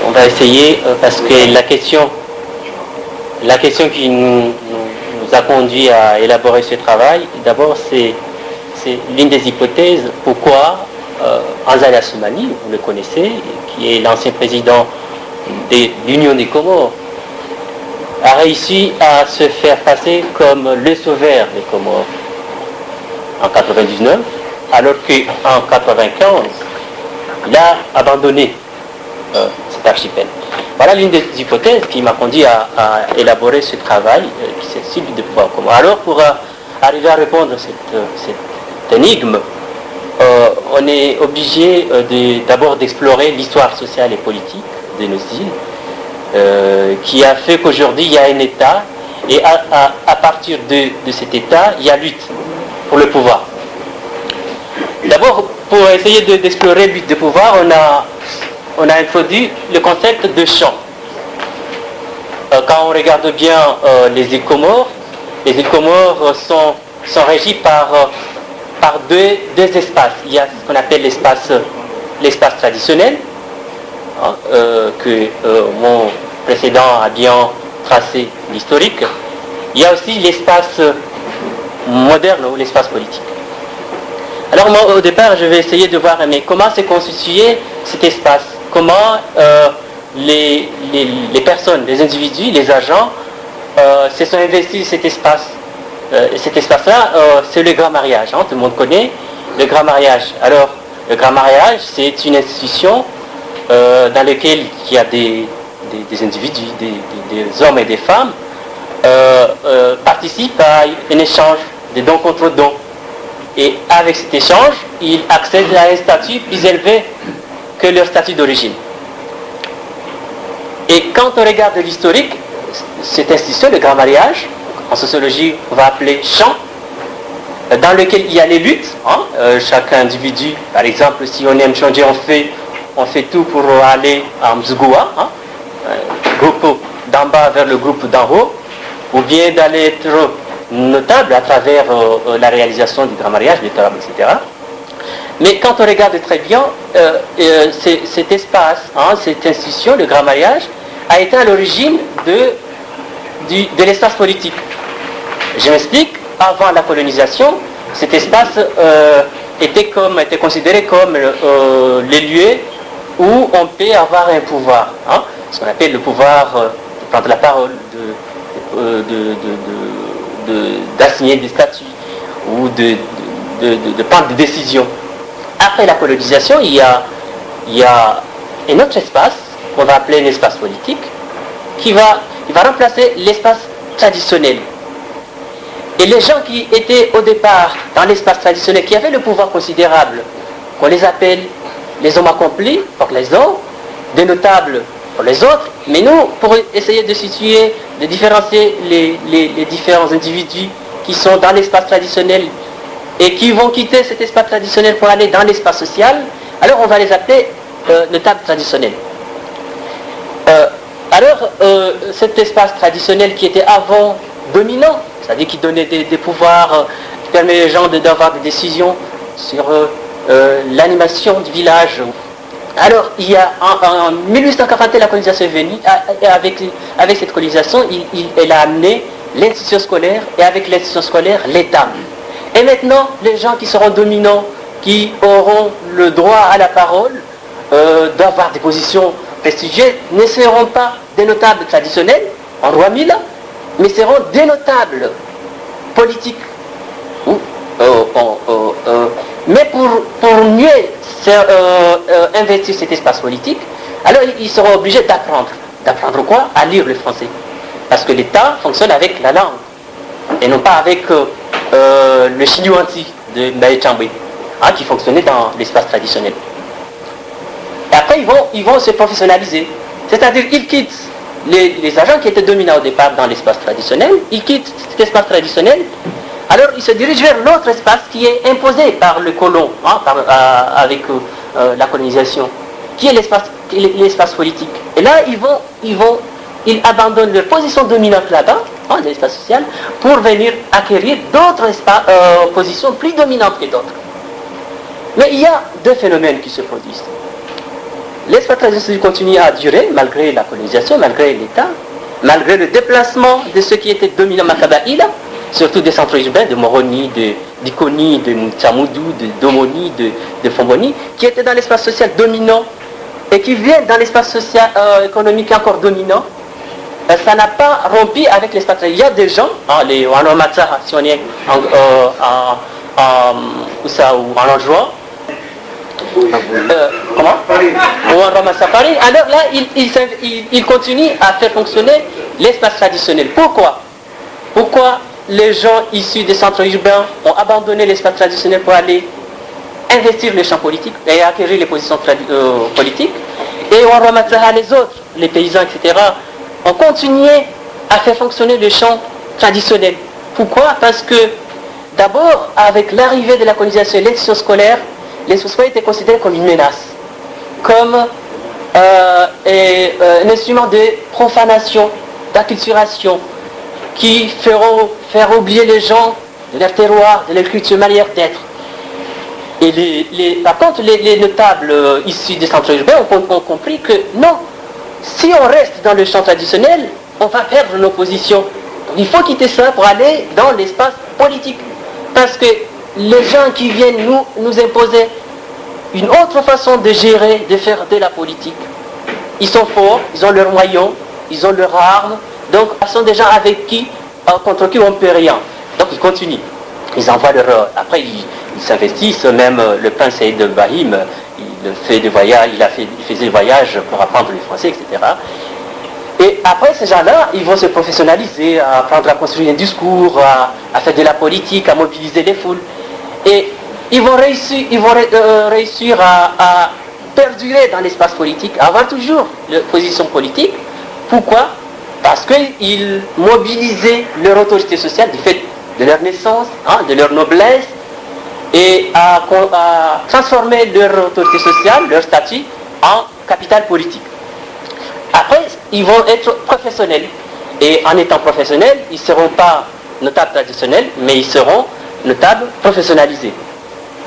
on va essayer, parce que la question qui nous a conduit à élaborer ce travail, d'abord c'est l'une des hypothèses, pourquoi Azali Assoumani, vous le connaissez, qui est l'ancien président de l'Union des Comores, a réussi à se faire passer comme le sauveur des Comores en 99, alors qu'en 95, il a abandonné cet archipel. Voilà l'une des hypothèses qui m'a conduit à élaborer ce travail qui s'intitule de pouvoir commun. Alors pour arriver à répondre à cette énigme, on est obligé d'abord d'explorer l'histoire sociale et politique de nos îles, qui a fait qu'aujourd'hui il y a un État, et à partir de cet État, il y a lutte pour le pouvoir. D'abord, pour essayer d'explorer lutte de pouvoir, on a introduit le concept de champ. Quand on regarde bien les îles Comores sont régies par deux espaces. Il y a ce qu'on appelle l'espace traditionnel, que mon précédent a bien tracé l'historique. Il y a aussi l'espace moderne ou l'espace politique. Alors moi, au départ, je vais essayer de voir comment s'est constitué cet espace, comment les personnes, les individus, les agents se sont investis dans cet espace. Cet espace-là, c'est le grand mariage, tout le monde connaît le grand mariage. Alors, le grand mariage, c'est une institution dans laquelle il y a des individus, des hommes et des femmes, participent à un échange de dons contre dons. Et avec cet échange, ils accèdent à un statut plus élevé que leur statut d'origine. Et quand on regarde l'historique, cette institution, le grand mariage, en sociologie, on va appeler champ, dans lequel il y a les luttes. Chaque individu, par exemple, si on aime changer, on fait tout pour aller à Mzgoua, groupe d'en bas vers le groupe d'en haut, ou bien d'aller être notable à travers la réalisation du grand mariage, etc. Mais quand on regarde très bien, cet espace, cette institution, le grand mariage, a été à l'origine de l'espace politique. Je m'explique, avant la colonisation, cet espace était considéré comme les lieux où on peut avoir un pouvoir, ce qu'on appelle le pouvoir de prendre la parole, d'assigner des statuts ou de prendre des décisions. Après la colonisation, il y a un autre espace qu'on va appeler un espace politique qui va remplacer l'espace traditionnel. Et les gens qui étaient au départ dans l'espace traditionnel, qui avaient le pouvoir considérable, qu'on les appelle les hommes accomplis pour les uns, des notables pour les autres, mais nous, pour essayer de situer, de différencier les différents individus qui sont dans l'espace traditionnel et qui vont quitter cet espace traditionnel pour aller dans l'espace social, alors on va les appeler notables traditionnels. Alors, cet espace traditionnel qui était avant dominant, c'est-à-dire qui donnait des pouvoirs, qui permet aux gens d'avoir des décisions sur l'animation du village. Alors, il y a en 1841, la colonisation est venue, et avec cette colonisation, elle a amené l'institution scolaire, et avec l'institution scolaire, l'État. Et maintenant, les gens qui seront dominants, qui auront le droit à la parole, d'avoir des positions prestigieuses, ne seront pas des notables traditionnels, en roi Mila, mais seront des notables politiques. Mais pour mieux investir cet espace politique, alors ils seront obligés d'apprendre. D'apprendre quoi? À lire le français. Parce que l'État fonctionne avec la langue, et non pas avec le chinois-anti de Mbaye Chambé, qui fonctionnait dans l'espace traditionnel. Et après, ils vont se professionnaliser. C'est-à-dire qu'ils quittent les agents qui étaient dominants au départ dans l'espace traditionnel, ils quittent cet espace traditionnel, alors ils se dirigent vers l'autre espace qui est imposé par le colon, avec la colonisation, qui est l'espace politique. Et là, ils abandonnent leur position dominante là-bas, dans l'espace social, pour venir acquérir d'autres positions plus dominantes que d'autres. Mais il y a deux phénomènes qui se produisent. l'espace traditionnel continue à durer malgré la colonisation, malgré l'État, malgré le déplacement de ceux qui étaient dominants Makabaïla, surtout des centres urbains de Moroni, d'Ikoni, de Moutsamoudou, de Domoni, de Fomboni, qui étaient dans l'espace social dominant et qui viennent dans l'espace social économique encore dominant. Ça n'a pas rompu avec l'espace. Il y a des gens, les Wanomata, si on est en juin, comment ou en Ramasafari, alors là, il continue à faire fonctionner l'espace traditionnel. Pourquoi les gens issus des centres urbains ont abandonné l'espace traditionnel pour aller investir les champs politiques et acquérir les positions politiques, et on remettre les autres, les paysans, etc., ont continué à faire fonctionner les champs traditionnels. Pourquoi? Parce que d'abord, avec l'arrivée de la colonisation et l'élection scolaire, les scolaires étaient considérés comme une menace, comme un instrument de profanation, d'acculturation, qui feront faire oublier les gens de leur terroir, de leur culture, manière d'être. Et par contre, les notables issus des centres urbains ont compris que non, si on reste dans le champ traditionnel, on va perdre nos positions. Donc, il faut quitter ça pour aller dans l'espace politique. Parce que les gens qui viennent nous imposer une autre façon de gérer, de faire de la politique, ils sont forts, ils ont leurs moyens, ils ont leurs armes, donc ce sont des gens avec qui, contre qui on ne peut rien. Donc ils continuent. Ils envoient leur... Après, ils s'investissent, même le prince Saïd Bahim, il faisait des voyages pour apprendre le français, etc. Et après, ces gens-là, ils vont se professionnaliser, à apprendre à construire un discours, à faire de la politique, à mobiliser les foules. Et ils vont réussir à perdurer dans l'espace politique, à avoir toujours une position politique. Pourquoi? Parce qu'ils mobilisaient leur autorité sociale du fait de leur naissance, de leur noblesse, et à transformer leur autorité sociale, leur statut, en capital politique. Après, ils vont être professionnels. Et en étant professionnels, ils ne seront pas notables traditionnels, mais ils seront notables professionnalisés.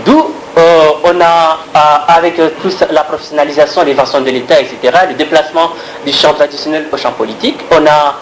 D'où on a, avec toute la professionnalisation, l'évasion de l'État, etc., le déplacement du champ traditionnel au champ politique, on a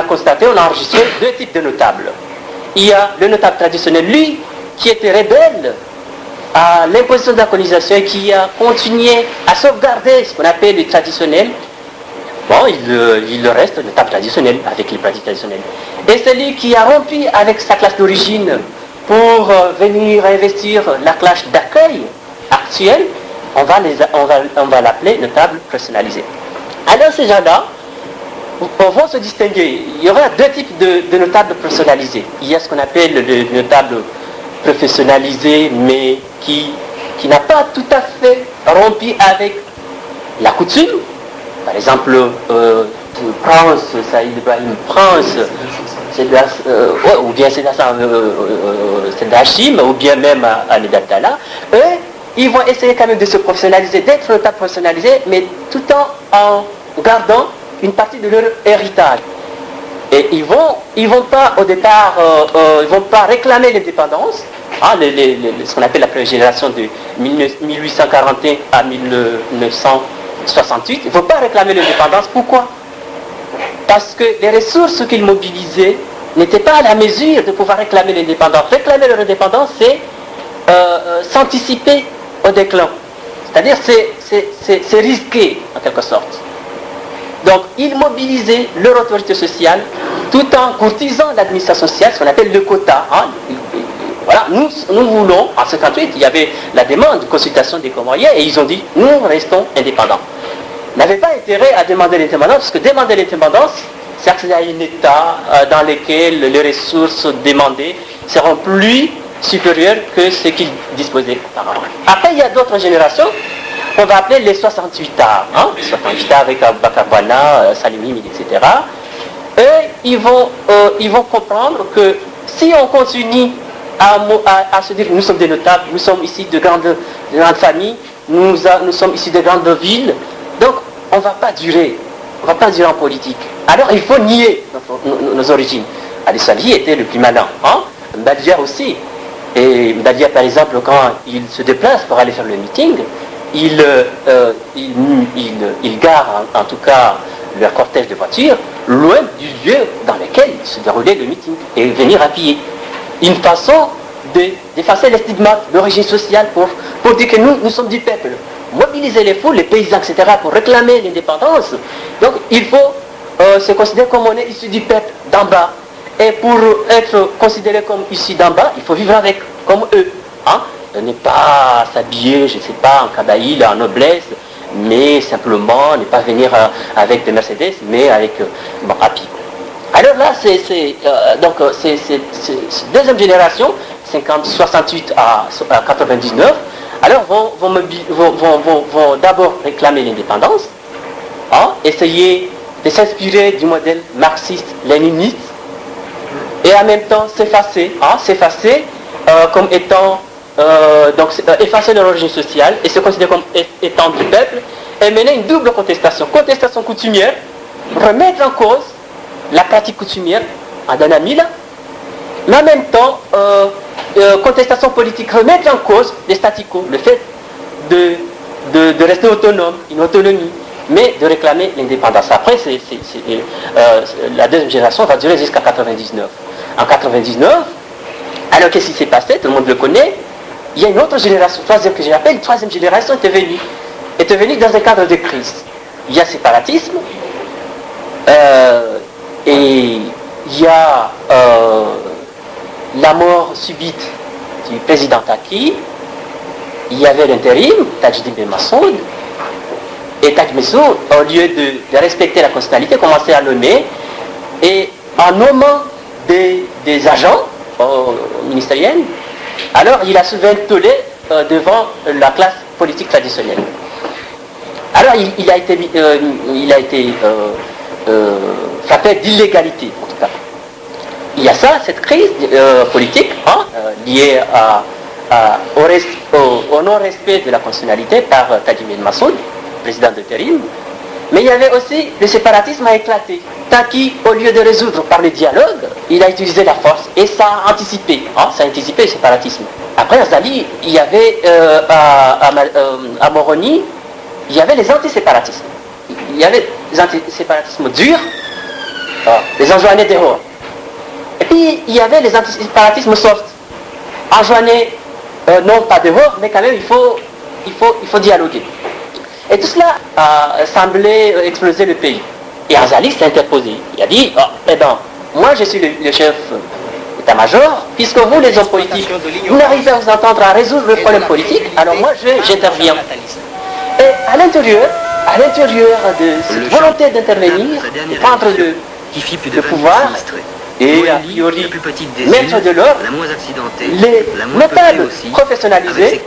constaté, on a enregistré deux types de notables. Il y a le notable traditionnel, lui, qui était rebelle à l'imposition de la colonisation et qui a continué à sauvegarder ce qu'on appelle le traditionnel. Bon, il reste notable traditionnel avec les pratiques traditionnelles. Et celui qui a rompu avec sa classe d'origine pour venir investir la classe d'accueil actuelle, on va l'appeler notable personnalisé. Alors ces gens-là vont se distinguer. Il y aura deux types de notables personnalisés. Il y a ce qu'on appelle le notable professionnalisé, mais qui n'a pas tout à fait rompu avec la coutume. Par exemple, Prince, Saïd Ibrahim Prince, ou bien c'est d'Hachim, ou bien même Ali Abdallah, eux, ils vont essayer quand même de se professionnaliser, d'être notable personnalisé, mais tout en gardant une partie de leur héritage. Et ils vont pas au départ, ils vont pas réclamer l'indépendance, ce qu'on appelle la première génération de 1841 à 1968, ils ne vont pas réclamer l'indépendance. Pourquoi? Parce que les ressources qu'ils mobilisaient n'étaient pas à la mesure de pouvoir réclamer l'indépendance. Réclamer leur indépendance, c'est s'anticiper au déclin. C'est-à-dire, c'est risqué, en quelque sorte. Donc, ils mobilisaient leur autorité sociale tout en courtisant l'administration sociale, ce qu'on appelle le quota. Voilà, nous voulons, en 1958, il y avait la demande de consultation des Comoriens et ils ont dit, nous restons indépendants. Ils n'avaient pas intérêt à demander l'indépendance, parce que demander l'indépendance, c'est accéder à un État dans lequel les ressources demandées seront plus supérieures que ce qu'ils disposaient auparavant. Après, il y a d'autres générations, on va appeler les 68A, les 68A avec Abubakar Bana, Salim Himid, etc. Eux, ils vont comprendre que si on continue à se dire nous sommes des notables, nous sommes ici de grandes familles, nous sommes ici de grandes villes, donc on ne va pas durer en politique. Alors il faut nier nos origines. Ali Salhi était le plus malin, Mbadia aussi. Et Mbadia par exemple, quand il se déplace pour aller faire le meeting, il ils garent en tout cas leur cortège de voitures loin du lieu dans lequel se déroulait le meeting et venir à pied. Une façon d'effacer les stigmates, l'origine sociale pour dire que nous sommes du peuple. Mobiliser les foules, les paysans, etc. pour réclamer l'indépendance. Donc il faut se considérer comme on est issu du peuple d'en bas. Et pour être considéré comme issu d'en bas, il faut vivre comme eux. Hein? Ne pas s'habiller, je ne sais pas, en kabaïl, en noblesse, mais simplement ne pas venir avec des Mercedes, mais avec à pied. Alors là, donc c'est deuxième génération, 68 à 99, alors vont d'abord réclamer l'indépendance, hein, essayer de s'inspirer du modèle marxiste-léniniste, et en même temps s'effacer comme étant, effacer leur origine sociale et se considérer comme étant du peuple, et mener une double contestation coutumière, remettre en cause la pratique coutumière en Danamila, mais en même temps, contestation politique, remettre en cause les statu quo, le fait de rester autonome, une autonomie, mais de réclamer l'indépendance. Après, la deuxième génération va durer jusqu'à 99. En 99, alors qu'est-ce qui s'est passé? Tout le monde le connaît. Il y a une autre génération, troisième que j'appelle, une troisième génération est venue dans un cadre de crise. Il y a séparatisme, et il y a la mort subite du président Taki, il y avait l'intérim, Tajdin Ben Massoud, et Tajdin Massoud, au lieu de respecter la constitutionnalité, commençait à nommer, et en nommant des agents ministériels, alors il a soulevé un tollé devant la classe politique traditionnelle. Alors il a été frappé d'illégalité, en tout cas. Il y a ça, cette crise politique, hein, liée au non-respect de la constitutionnalité par Tajdin Ben Massoud, président de Térim. Mais il y avait aussi le séparatisme a éclaté. Taki, au lieu de résoudre par le dialogue, il a utilisé la force et ça a anticipé, le séparatisme. Après Azali, il y avait à Moroni, il y avait les antiséparatismes. Il y avait les antiséparatismes durs, les enjoignés dehors. Et puis il y avait les antiséparatismes soft, enjoignés non pas dehors, mais quand même il faut dialoguer. Et tout cela semblait exploser le pays. Et Azali s'est interposé. Il a dit, moi je suis le chef d'état-major, puisque vous les hommes politiques, vous n'arrivez à vous entendre à résoudre le problème politique, alors moi j'interviens. Et à l'intérieur de cette volonté d'intervenir, de prendre le pouvoir, et a priori mettre de l'ordre, les notables professionnalisés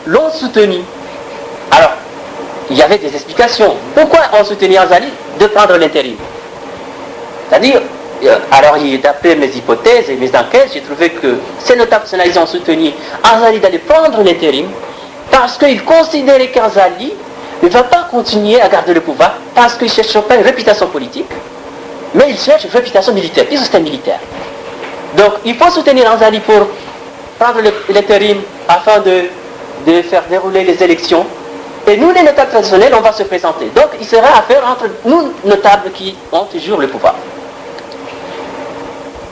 l'ont soutenu. Alors, il y avait des explications. Pourquoi on soutenait Azali de prendre l'intérim? C'est-à-dire, alors d'après mes hypothèses et mes enquêtes, j'ai trouvé que ces notables personnalisés ont soutenu Azali d'aller prendre l'intérim parce qu'ils considéraient qu'Azali ne va pas continuer à garder le pouvoir parce qu'il ne cherche pas une réputation politique, mais il cherche une réputation militaire, puisque c'est un militaire. Donc il faut soutenir Azali pour prendre l'intérim afin de faire dérouler les élections. Et nous, les notables traditionnels, on va se présenter. Donc, il sera affaire entre nous, notables, qui ont toujours le pouvoir.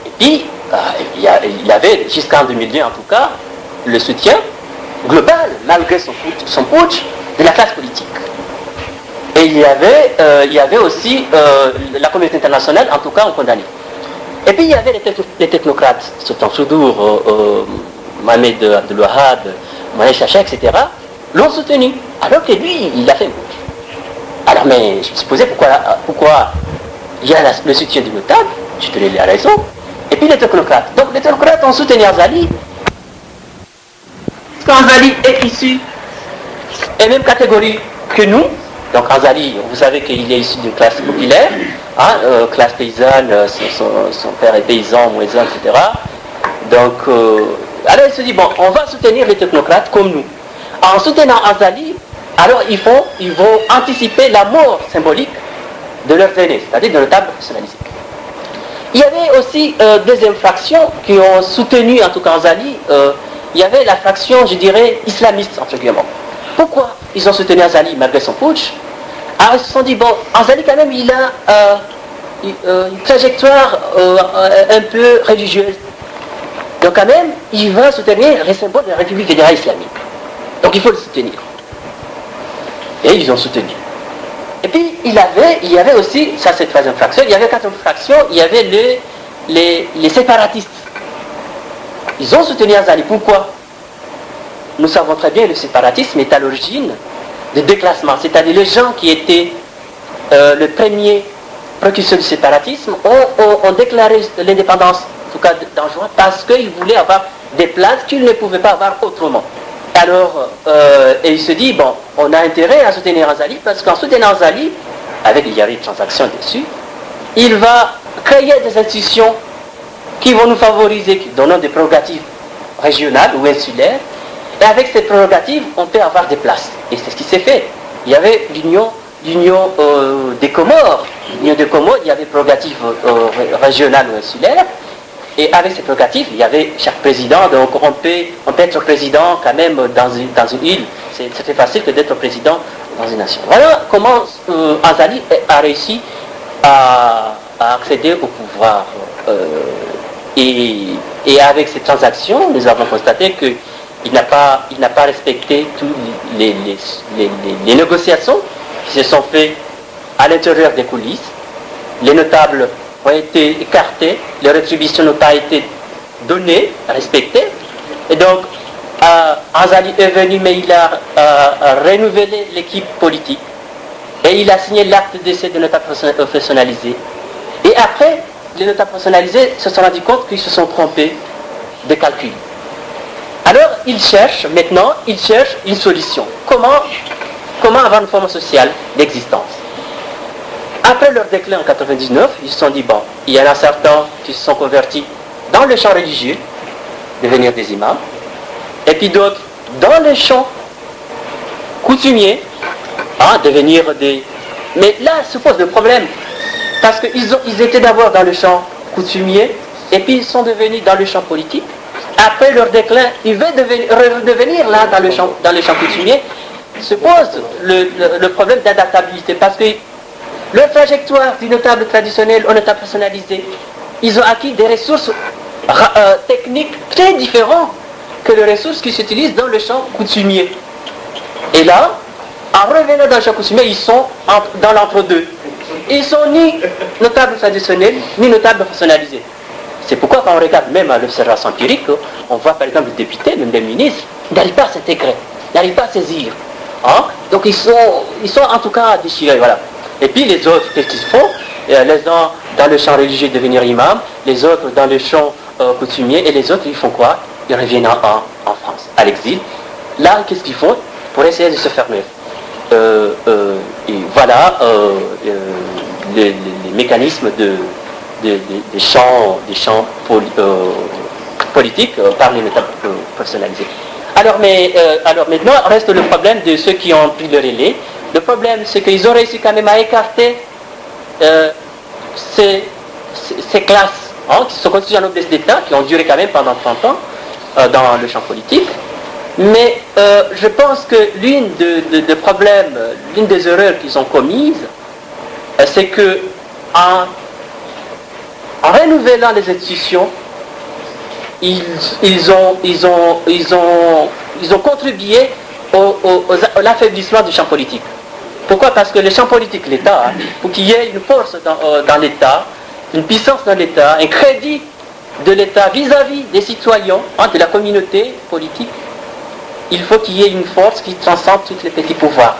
Et puis, il avait, jusqu'en 2002 en tout cas, le soutien global, malgré son putsch, de la classe politique. Et il y avait aussi la communauté internationale, en tout cas, en condamné. Et puis, il y avait les technocrates, Sultan Soudour, Mohamed Abdel Wahab, Mohamed Chacha, etc., l'ont soutenu, alors que lui, il a fait beaucoup. Alors, mais je me suis posé pourquoi il y a le soutien du notable, je te donne la raison, et puis les technocrates. Donc les technocrates ont soutenu Azali, parce qu'Azali est issu et même catégorie que nous. Donc Azali, vous savez qu'il est issu d'une classe populaire, classe paysanne, son père est paysan, moisin, etc. Donc, alors il se dit, bon, on va soutenir les technocrates comme nous. En soutenant Azali, alors ils vont anticiper la mort symbolique de leurs aînés, c'est-à-dire de notables personnalisés. Il y avait aussi deuxième fraction qui ont soutenu en tout cas Azali, il y avait la fraction, je dirais, islamiste, entre guillemets. Pourquoi ils ont soutenu Azali malgré son putsch? Alors ils se sont dit, bon, Azali quand même, il a une trajectoire un peu religieuse. Donc quand même, il va soutenir les symboles de la République fédérale islamique. Donc il faut le soutenir. Et ils ont soutenu. Et puis il y avait aussi, ça c'est la troisième fraction, il y avait quatrième fraction, il y avait les séparatistes. Ils ont soutenu Azali. Pourquoi? Nous savons très bien que le séparatisme est à l'origine des déclassements. C'est-à-dire les gens qui étaient le premier précurseur du séparatisme ont déclaré l'indépendance, en tout cas d'Anjouan, parce qu'ils voulaient avoir des places qu'ils ne pouvaient pas avoir autrement. Alors, et il se dit, bon, on a intérêt à soutenir Azali, parce qu'en soutenant Azali, il y avait une transaction dessus, il va créer des institutions qui vont nous favoriser, qui donnent des prérogatives régionales ou insulaires, et avec ces prérogatives, on peut avoir des places. Et c'est ce qui s'est fait. Il y avait l'union des Comores. L'union des Comores, il y avait des prérogatives régionales ou insulaires. Et avec ces prérogatives, il y avait chaque président. Donc on peut être président quand même dans une île. C'est très facile que d'être président dans une nation. Voilà comment Azali a réussi à accéder au pouvoir. Et avec ces transactions, nous avons constaté qu'il n'a pas respecté toutes les négociations qui se sont faites à l'intérieur des coulisses. Les notables ont été écartés, les rétributions n'ont pas été données, respectées. Et donc, Azali est venu, mais il a renouvelé l'équipe politique. Et il a signé l'acte de décès de notables professionnalisés. Et après, les notables professionnalisés se sont rendus compte qu'ils se sont trompés de calcul. Alors, ils cherchent une solution. Comment avoir une forme sociale d'existence? Après leur déclin en 99, ils se sont dit, bon, il y en a certains qui se sont convertis dans le champ religieux, devenir des imams, et puis d'autres dans le champ coutumier, devenir des... Mais là se pose le problème, parce qu'ils étaient d'abord dans le champ coutumier, et puis ils sont devenus dans le champ politique. Après leur déclin, ils veulent redevenir là dans le champ coutumier. Se pose le problème d'adaptabilité, parce que leur trajectoire du notable traditionnel au notable personnalisé, ils ont acquis des ressources techniques très différentes que les ressources qui s'utilisent dans le champ coutumier. Et là, en revenant dans le champ coutumier, ils sont dans l'entre-deux. Ils sont ni notables traditionnels, ni notables personnalisés. C'est pourquoi quand on regarde même à l'observation empirique, on voit par exemple les députés, même les ministres, n'arrivent pas à s'intégrer, n'arrivent pas à saisir. Donc ils sont en tout cas déchirés, voilà. Et puis les autres, qu'est-ce qu'ils font? Les uns dans le champ religieux devenir imam, les autres dans le champ coutumier, et les autres ils font quoi? Ils reviennent en France, à l'exil. Là, qu'est-ce qu'ils font? Pour essayer de se faire neuf. Et voilà les mécanismes des champs politiques par les notables personnalisés. Alors maintenant, reste le problème de ceux qui ont pris le relais. Le problème, c'est qu'ils ont réussi quand même à écarter ces classes qui se sont constituées en noblesse d'État, qui ont duré quand même pendant 30 ans dans le champ politique. Mais je pense que l'une des problèmes, l'une des erreurs qu'ils ont commises, c'est que en renouvelant les institutions, ils ont contribué à l'affaiblissement du champ politique. Pourquoi? Parce que le champ politique, l'État, pour qu'il y ait une force dans l'État, une puissance dans l'État, un crédit de l'État vis-à-vis des citoyens, de la communauté politique, il faut qu'il y ait une force qui transcende tous les petits pouvoirs.